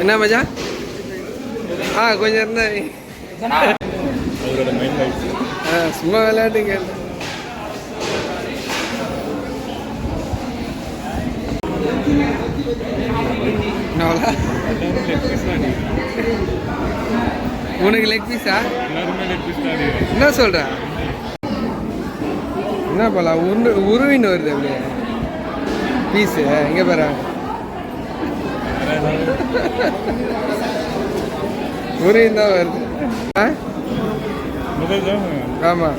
என்ன மச்சான்? கொஞ்சம் இருந்தா சும்மா விளையாட்டு கேள்வி. உனக்கு லெக் பீஸா? என்ன சொல்ற? என்ன போலாம் உருவின்னு வருது அப்படியே பீஸு. எங்கே பாரு உருவின் தான் வருது. ஆமாம்,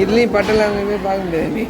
இதுலேயும் பட்டலாமே பார்க்க முடியாது. நீ